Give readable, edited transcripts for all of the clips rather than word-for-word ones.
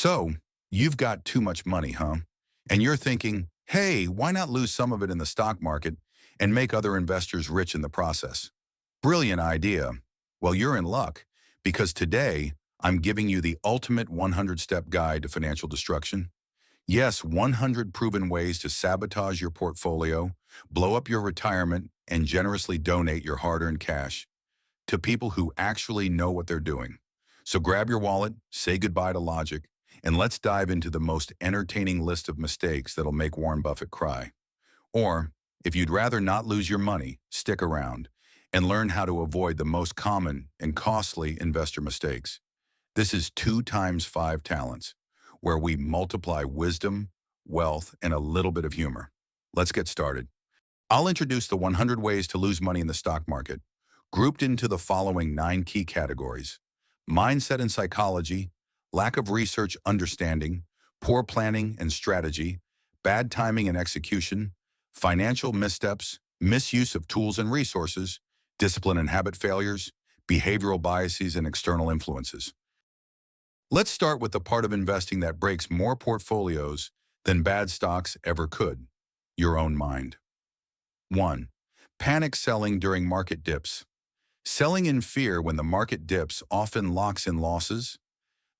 So, you've got too much money, huh? And you're thinking, hey, why not lose some of it in the stock market and make other investors rich in the process? Brilliant idea. Well, you're in luck because today I'm giving you the ultimate 100-step guide to financial destruction. Yes, 100 proven ways to sabotage your portfolio, blow up your retirement, and generously donate your hard-earned cash to people who actually know what they're doing. So grab your wallet, say goodbye to logic, and let's dive into the most entertaining list of mistakes that'll make Warren Buffett cry. Or, if you'd rather not lose your money, stick around and learn how to avoid the most common and costly investor mistakes. This is 2 times 5 talents, where we multiply wisdom, wealth, and a little bit of humor. Let's get started. I'll introduce the 100 ways to lose money in the stock market, grouped into the following 9 key categories: mindset and psychology, lack of research understanding, poor planning and strategy, bad timing and execution, financial missteps, misuse of tools and resources, discipline and habit failures, behavioral biases, and external influences. Let's start with the part of investing that breaks more portfolios than bad stocks ever could: your own mind. 1. Panic selling during market dips. Selling in fear when the market dips often locks in losses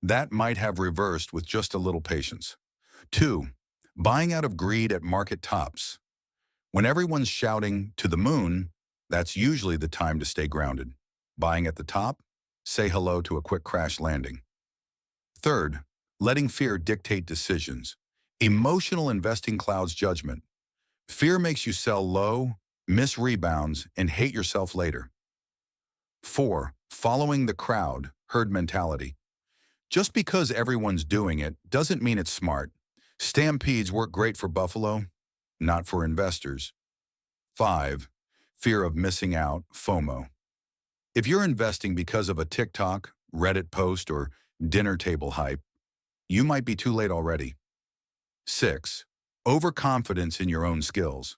that might have reversed with just a little patience. 2. Buying out of greed at market tops. When everyone's shouting to the moon, that's usually the time to stay grounded. Buying at the top? Say hello to a quick crash landing. Third, letting fear dictate decisions. Emotional investing clouds judgment. Fear makes you sell low, miss rebounds, and hate yourself later. 4. Following the crowd, herd mentality. Just because everyone's doing it doesn't mean it's smart. Stampedes work great for buffalo, not for investors. 5. Fear of missing out, FOMO. If you're investing because of a TikTok, Reddit post, or dinner table hype, you might be too late already. 6. Overconfidence in your own skills.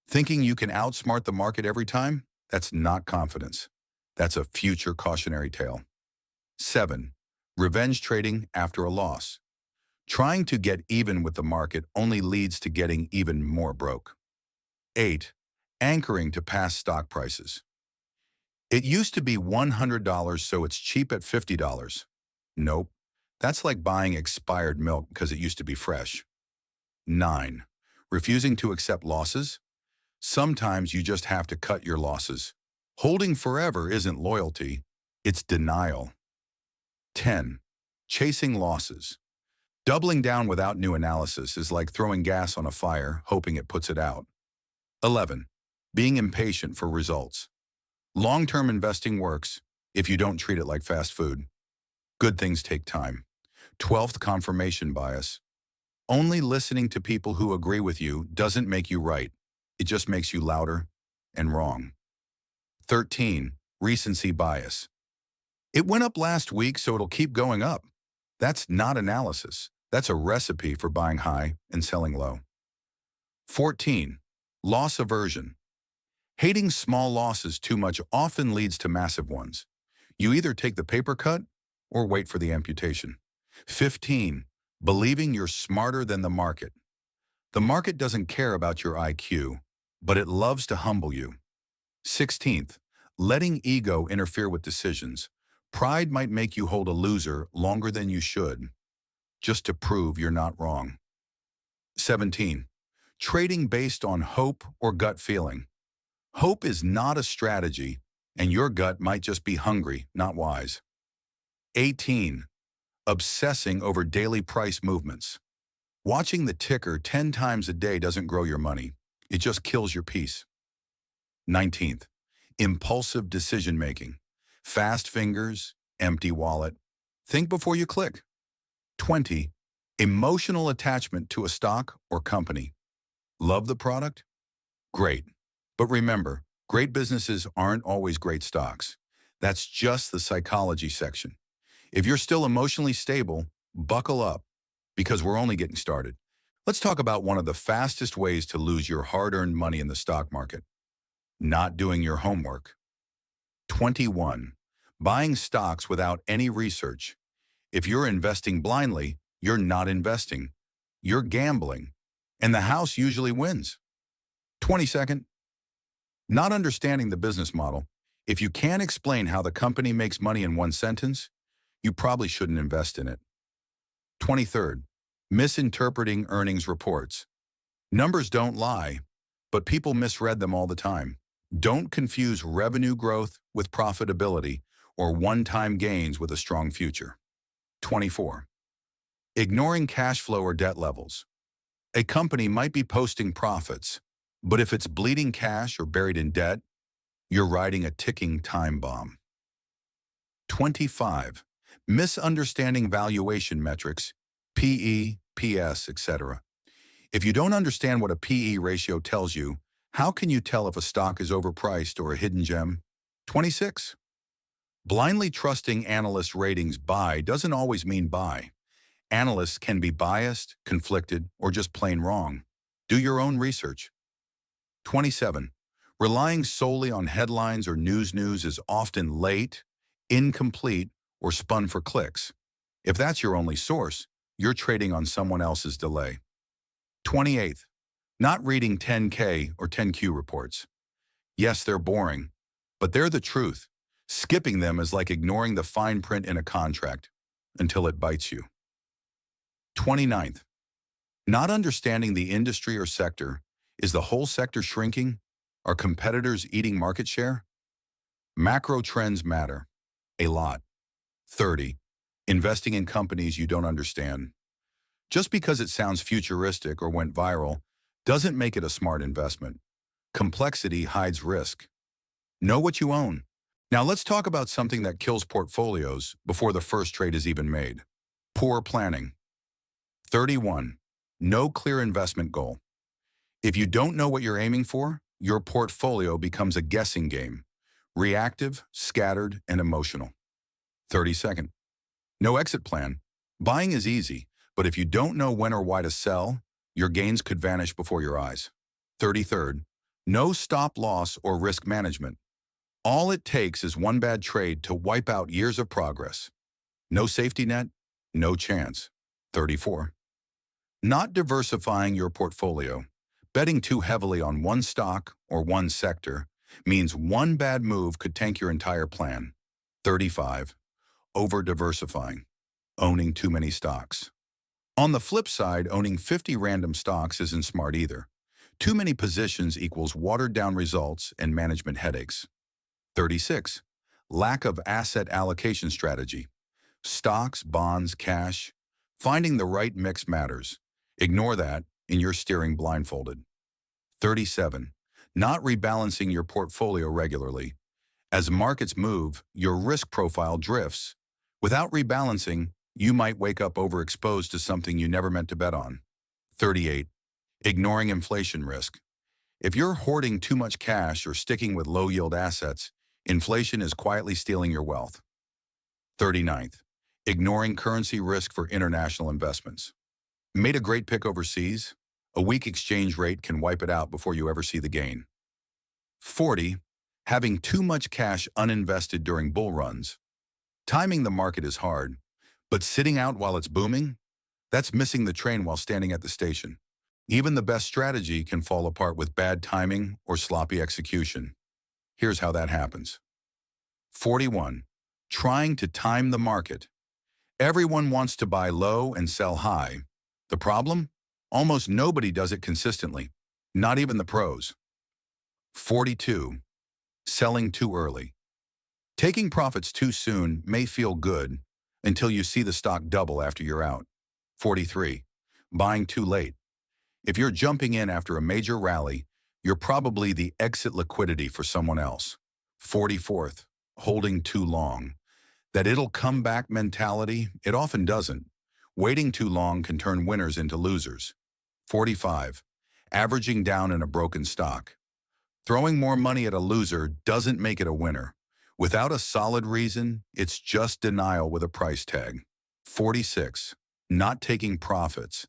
Thinking you can outsmart the market every time? That's not confidence. That's a future cautionary tale. 7. Revenge trading after a loss. Trying to get even with the market only leads to getting even more broke. 8. Anchoring to past stock prices. It used to be $100, so it's cheap at $50. Nope. That's like buying expired milk because it used to be fresh. 9. Refusing to accept losses. Sometimes you just have to cut your losses. Holding forever isn't loyalty, it's denial. 10. Chasing losses. Doubling down without new analysis is like throwing gas on a fire, hoping it puts it out. 11. Being impatient for results. Long-term investing works if you don't treat it like fast food. Good things take time. 12th, confirmation bias. Only listening to people who agree with you doesn't make you right. It just makes you louder and wrong. 13. Recency bias. It went up last week, so it'll keep going up. That's not analysis. That's a recipe for buying high and selling low. 14. Loss aversion. Hating small losses too much often leads to massive ones. You either take the paper cut or wait for the amputation. 15. Believing you're smarter than the market. The market doesn't care about your IQ, but it loves to humble you. 16th. Letting ego interfere with decisions. Pride might make you hold a loser longer than you should, just to prove you're not wrong. 17. Trading based on hope or gut feeling. Hope is not a strategy, and your gut might just be hungry, not wise. 18. Obsessing over daily price movements. Watching the ticker 10 times a day doesn't grow your money. It just kills your peace. 19th. Impulsive decision-making. Fast fingers, empty wallet. Think before you click. 20. Emotional attachment to a stock or company. Love the product? Great. But remember, great businesses aren't always great stocks. That's just the psychology section. If you're still emotionally stable, buckle up, because we're only getting started. Let's talk about one of the fastest ways to lose your hard-earned money in the stock market: not doing your homework. 21. Buying stocks without any research. If you're investing blindly, you're not investing. You're gambling. And the house usually wins. 22nd, not understanding the business model. If you can't explain how the company makes money in one sentence, you probably shouldn't invest in it. 23rd, misinterpreting earnings reports. Numbers don't lie, but people misread them all the time. Don't confuse revenue growth with profitability or one-time gains with a strong future. 24. Ignoring cash flow or debt levels. A company might be posting profits, but if it's bleeding cash or buried in debt, you're riding a ticking time bomb. 25. Misunderstanding valuation metrics, PE, PS, etc. If you don't understand what a PE ratio tells you, how can you tell if a stock is overpriced or a hidden gem? 26. Blindly trusting analyst ratings buy doesn't always mean buy. Analysts can be biased, conflicted, or just plain wrong. Do your own research. 27. Relying solely on headlines or news is often late, incomplete, or spun for clicks. If that's your only source, you're trading on someone else's delay. 28th. Not reading 10K or 10Q reports. Yes, they're boring, but they're the truth. Skipping them is like ignoring the fine print in a contract until it bites you. 29th. Not understanding the industry or sector. Is the whole sector shrinking? Are competitors eating market share? Macro trends matter. A lot. 30. Investing in companies you don't understand. Just because it sounds futuristic or went viral doesn't make it a smart investment. Complexity hides risk. Know what you own. Now let's talk about something that kills portfolios before the first trade is even made. Poor planning. 31. No clear investment goal. If you don't know what you're aiming for, your portfolio becomes a guessing game. Reactive, scattered, and emotional. 32nd. No exit plan. Buying is easy, but if you don't know when or why to sell, your gains could vanish before your eyes. 33rd. No stop loss or risk management. All it takes is one bad trade to wipe out years of progress. No safety net, no chance. 34. Not diversifying your portfolio. Betting too heavily on one stock or one sector means one bad move could tank your entire plan. 35. Over-diversifying. Owning too many stocks. On the flip side, owning 50 random stocks isn't smart either. Too many positions equals watered-down results and management headaches. 36. Lack of asset allocation strategy. Stocks, bonds, cash. Finding the right mix matters. Ignore that, and you're steering blindfolded. 37. Not rebalancing your portfolio regularly. As markets move, your risk profile drifts. Without rebalancing, you might wake up overexposed to something you never meant to bet on. 38. Ignoring inflation risk. If you're hoarding too much cash or sticking with low-yield assets, inflation is quietly stealing your wealth. 39th. Ignoring currency risk for international investments. Made a great pick overseas? A weak exchange rate can wipe it out before you ever see the gain. 40. Having too much cash uninvested during bull runs. Timing the market is hard, but sitting out while it's booming? That's missing the train while standing at the station. Even the best strategy can fall apart with bad timing or sloppy execution. Here's how that happens. 41. Trying to time the market. Everyone wants to buy low and sell high. The problem? Almost nobody does it consistently, not even the pros. 42. Selling too early. Taking profits too soon may feel good until you see the stock double after you're out. 43. Buying too late. If you're jumping in after a major rally, you're probably the exit liquidity for someone else. 44th. Holding too long. That it'll come back mentality, it often doesn't. Waiting too long can turn winners into losers. 45. Averaging down in a broken stock. Throwing more money at a loser doesn't make it a winner. Without a solid reason, it's just denial with a price tag. 46. Not taking profits.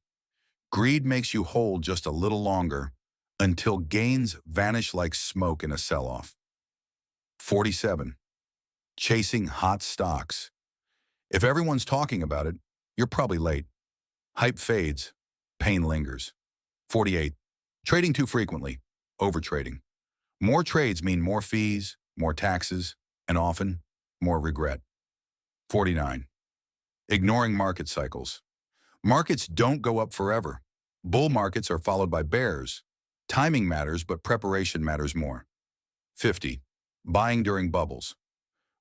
Greed makes you hold just a little longer until gains vanish like smoke in a sell-off. 47. Chasing hot stocks. If everyone's talking about it, you're probably late. Hype fades, pain lingers. 48. Trading too frequently, overtrading. More trades mean more fees, more taxes, and often more regret. 49. Ignoring market cycles. Markets don't go up forever. Bull markets are followed by bears. Timing matters, but preparation matters more. 50. Buying during bubbles.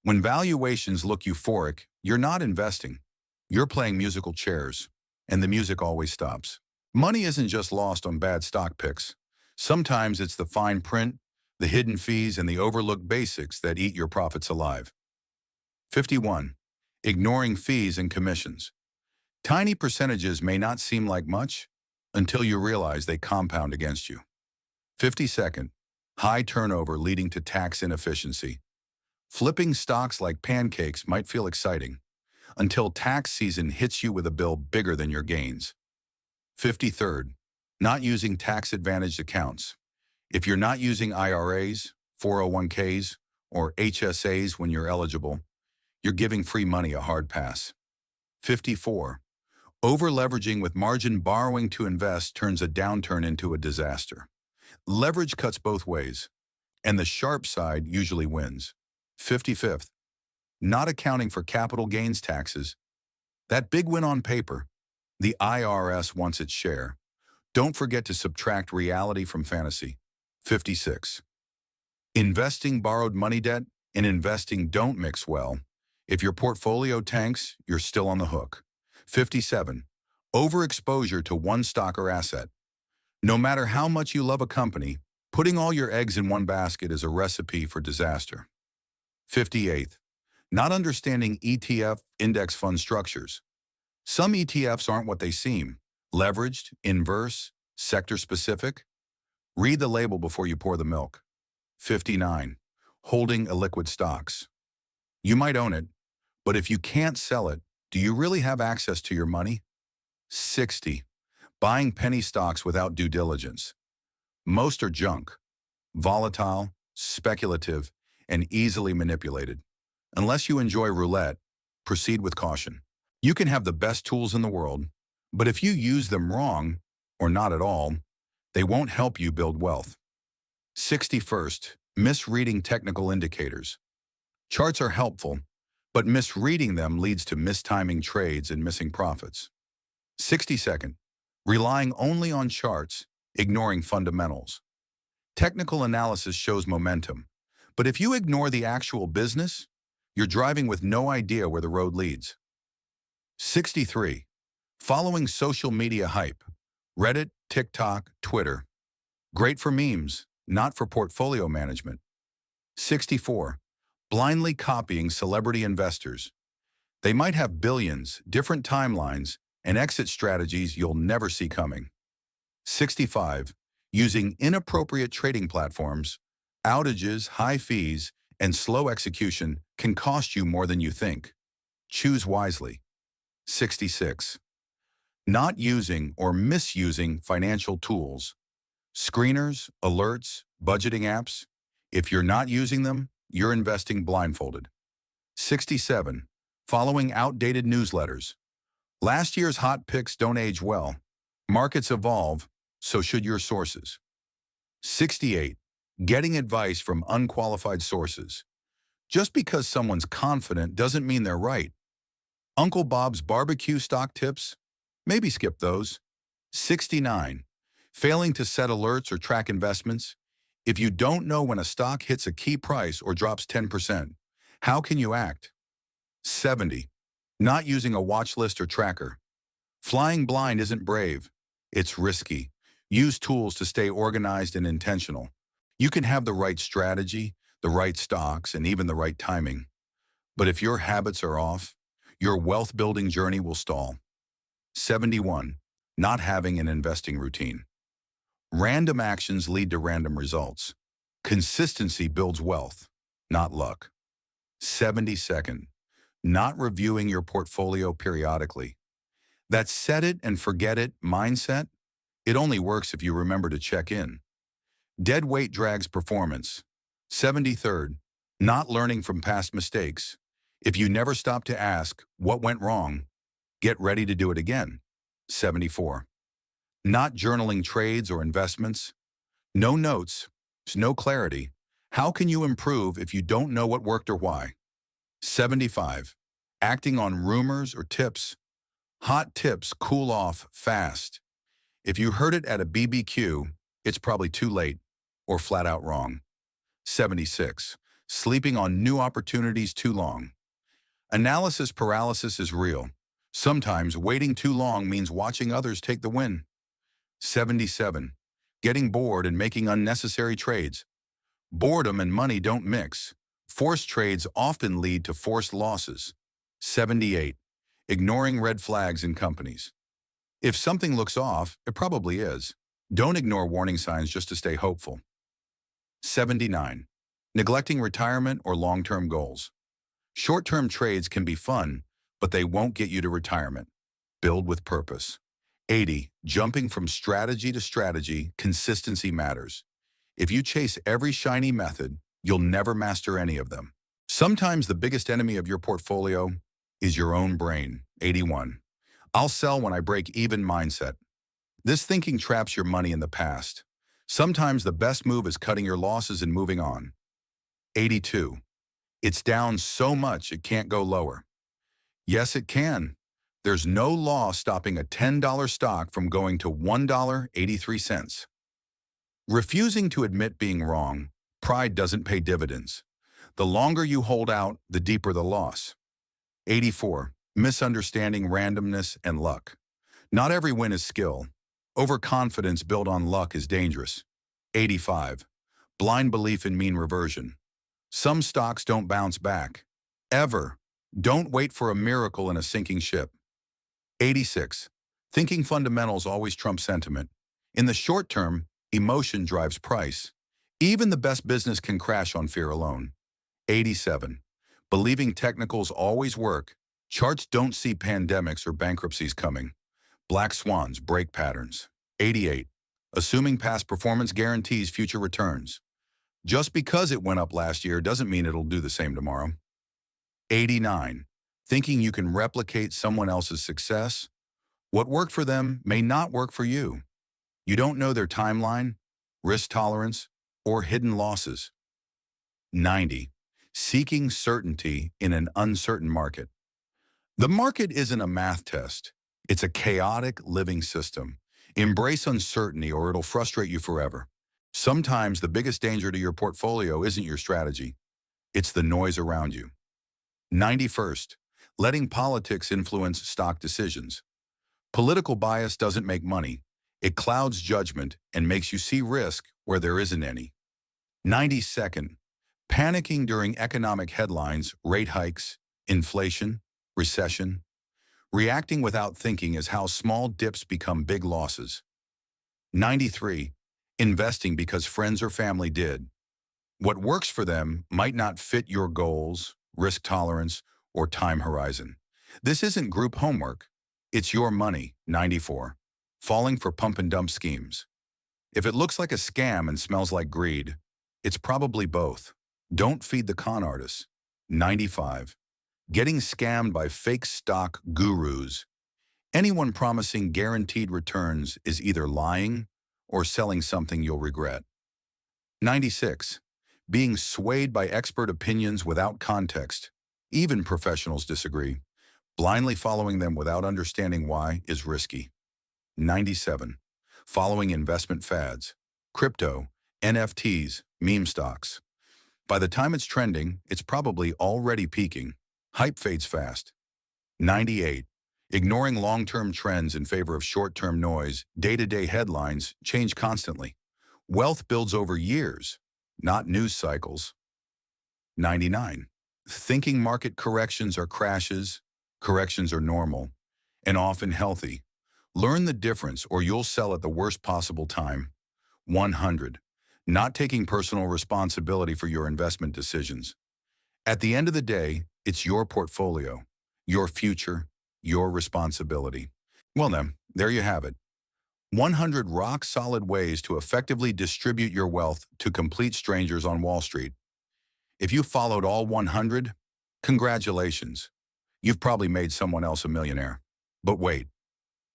When valuations look euphoric, you're not investing. You're playing musical chairs, and the music always stops. Money isn't just lost on bad stock picks. Sometimes it's the fine print, the hidden fees, and the overlooked basics that eat your profits alive. 51. Ignoring fees and commissions. Tiny percentages may not seem like much until you realize they compound against you. 52nd. High turnover leading to tax inefficiency. Flipping stocks like pancakes might feel exciting until tax season hits you with a bill bigger than your gains. 53rd. Not using tax-advantaged accounts. If you're not using IRAs, 401ks, or HSAs when you're eligible, you're giving free money a hard pass. 54. Over-leveraging with margin borrowing to invest turns a downturn into a disaster. Leverage cuts both ways, and the sharp side usually wins. 55th. Not accounting for capital gains taxes. That big win on paper. The IRS wants its share. Don't forget to subtract reality from fantasy. 56. Investing borrowed money debt and investing don't mix well. If your portfolio tanks, you're still on the hook. 57. Overexposure to one stock or asset. No matter how much you love a company, putting all your eggs in one basket is a recipe for disaster. 58. Not understanding ETF index fund structures. Some ETFs aren't what they seem. Leveraged, inverse, sector-specific. Read the label before you pour the milk. 59. Holding illiquid stocks. You might own it, but if you can't sell it, do you really have access to your money? 60. Buying penny stocks without due diligence. Most are junk, volatile, speculative, and easily manipulated. Unless you enjoy roulette, proceed with caution. You can have the best tools in the world, but if you use them wrong, or not at all, they won't help you build wealth. 61st. Misreading technical indicators. Charts are helpful, but misreading them leads to mistiming trades and missing profits. 62nd. Relying only on charts, ignoring fundamentals. Technical analysis shows momentum, but if you ignore the actual business, you're driving with no idea where the road leads. 63. Following social media hype. Reddit, TikTok, Twitter. Great for memes, not for portfolio management. 64. Blindly copying celebrity investors. They might have billions, different timelines, and exit strategies you'll never see coming. 65. Using inappropriate trading platforms. Outages, high fees, and slow execution can cost you more than you think. Choose wisely. 66. Not using or misusing financial tools. Screeners, alerts, budgeting apps. If you're not using them, you're investing blindfolded. 67. Following outdated newsletters. Last year's hot picks don't age well. Markets evolve, so should your sources. 68. Getting advice from unqualified sources. Just because someone's confident doesn't mean they're right. Uncle Bob's barbecue stock tips? Maybe skip those. 69. Failing to set alerts or track investments. If you don't know when a stock hits a key price or drops 10%, how can you act? 70. Not using a watch list or tracker. Flying blind isn't brave. It's risky. Use tools to stay organized and intentional. You can have the right strategy, the right stocks, and even the right timing. But if your habits are off, your wealth-building journey will stall. 71. Not having an investing routine. Random actions lead to random results. Consistency builds wealth, not luck. 72nd. Not reviewing your portfolio periodically. That set it and forget it mindset, it only works if you remember to check in. Dead weight drags performance. 73rd. Not learning from past mistakes. If you never stop to ask what went wrong, get ready to do it again. 74. Not journaling trades or investments. No notes, no clarity. How can you improve if you don't know what worked or why? 75. Acting on rumors or tips. Hot tips cool off fast. If you heard it at a BBQ, it's probably too late or flat out wrong. 76. Sleeping on new opportunities too long. Analysis paralysis is real. Sometimes waiting too long means watching others take the win. 77. Getting bored and making unnecessary trades. Boredom and money don't mix. Forced trades often lead to forced losses. 78. Ignoring red flags in companies. If something looks off, it probably is. Don't ignore warning signs just to stay hopeful. 79. Neglecting retirement or long-term goals. Short-term trades can be fun, but they won't get you to retirement. Build with purpose. 80. Jumping from strategy to strategy, consistency matters. If you chase every shiny method, you'll never master any of them. Sometimes the biggest enemy of your portfolio is your own brain. 81. I'll sell when I break even mindset. This thinking traps your money in the past. Sometimes the best move is cutting your losses and moving on. 82. It's down so much it can't go lower. Yes, it can. There's no law stopping a $10 stock from going to $1.83. Refusing to admit being wrong, pride doesn't pay dividends. The longer you hold out, the deeper the loss. 84. Misunderstanding randomness and luck. Not every win is skill. Overconfidence built on luck is dangerous. 85. Blind belief in mean reversion. Some stocks don't bounce back. Ever. Don't wait for a miracle in a sinking ship. 86. Thinking fundamentals always trump sentiment. In the short term, emotion drives price. Even the best business can crash on fear alone. 87. Believing technicals always work. Charts don't see pandemics or bankruptcies coming. Black swans break patterns. 88. Assuming past performance guarantees future returns. Just because it went up last year doesn't mean it'll do the same tomorrow. 89. Thinking you can replicate someone else's success. What worked for them may not work for you. You don't know their timeline, risk tolerance, or hidden losses. 90. Seeking certainty in an uncertain market. The market isn't a math test. It's a chaotic living system. Embrace uncertainty or it'll frustrate you forever. Sometimes the biggest danger to your portfolio isn't your strategy. It's the noise around you. 91st. Letting politics influence stock decisions. Political bias doesn't make money. It clouds judgment and makes you see risk where there isn't any. 92nd. Panicking during economic headlines, rate hikes, inflation, recession. Reacting without thinking is how small dips become big losses. 93. Investing because friends or family did. What works for them might not fit your goals, risk tolerance, or time horizon. This isn't group homework. It's your money. 94. Falling for pump and dump schemes. If it looks like a scam and smells like greed, it's probably both. Don't feed the con artists. 95. Getting scammed by fake stock gurus. Anyone promising guaranteed returns is either lying or selling something you'll regret. 96. Being swayed by expert opinions without context. Even professionals disagree. Blindly following them without understanding why is risky. 97. Following investment fads. Crypto, NFTs, meme stocks. By the time it's trending, it's probably already peaking. Hype fades fast. 98. Ignoring long-term trends in favor of short-term noise, day-to-day headlines change constantly. Wealth builds over years, not news cycles. 99. Thinking market corrections are crashes, corrections are normal, and often healthy. Learn the difference or you'll sell at the worst possible time. 100. Not taking personal responsibility for your investment decisions. At the end of the day, it's your portfolio, your future, your responsibility. Well then, there you have it. 100 rock-solid ways to effectively distribute your wealth to complete strangers on Wall Street. If you followed all 100, congratulations. You've probably made someone else a millionaire. But wait,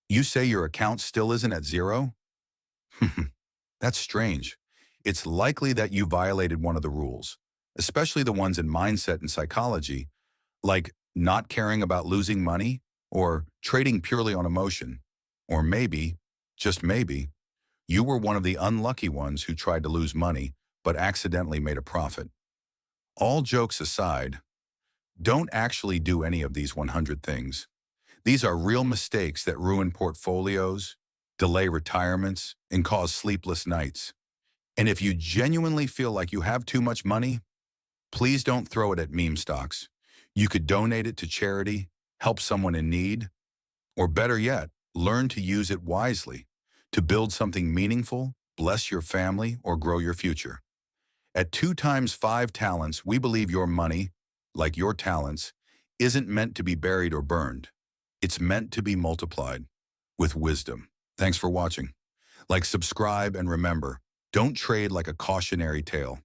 You say your account still isn't at zero? That's strange. It's likely that you violated one of the rules, especially the ones in mindset and psychology, like not caring about losing money or trading purely on emotion. Or maybe, just maybe, you were one of the unlucky ones who tried to lose money but accidentally made a profit. All jokes aside, don't actually do any of these 100 things. These are real mistakes that ruin portfolios, delay retirements, and cause sleepless nights. And if you genuinely feel like you have too much money, please don't throw it at meme stocks. You could donate it to charity, help someone in need, or better yet, learn to use it wisely to build something meaningful, bless your family, or grow your future. At 2 times 5 talents, we believe your money, like your talents, isn't meant to be buried or burned. It's meant to be multiplied with wisdom. Thanks for watching. Like, subscribe, and remember, don't trade like a cautionary tale.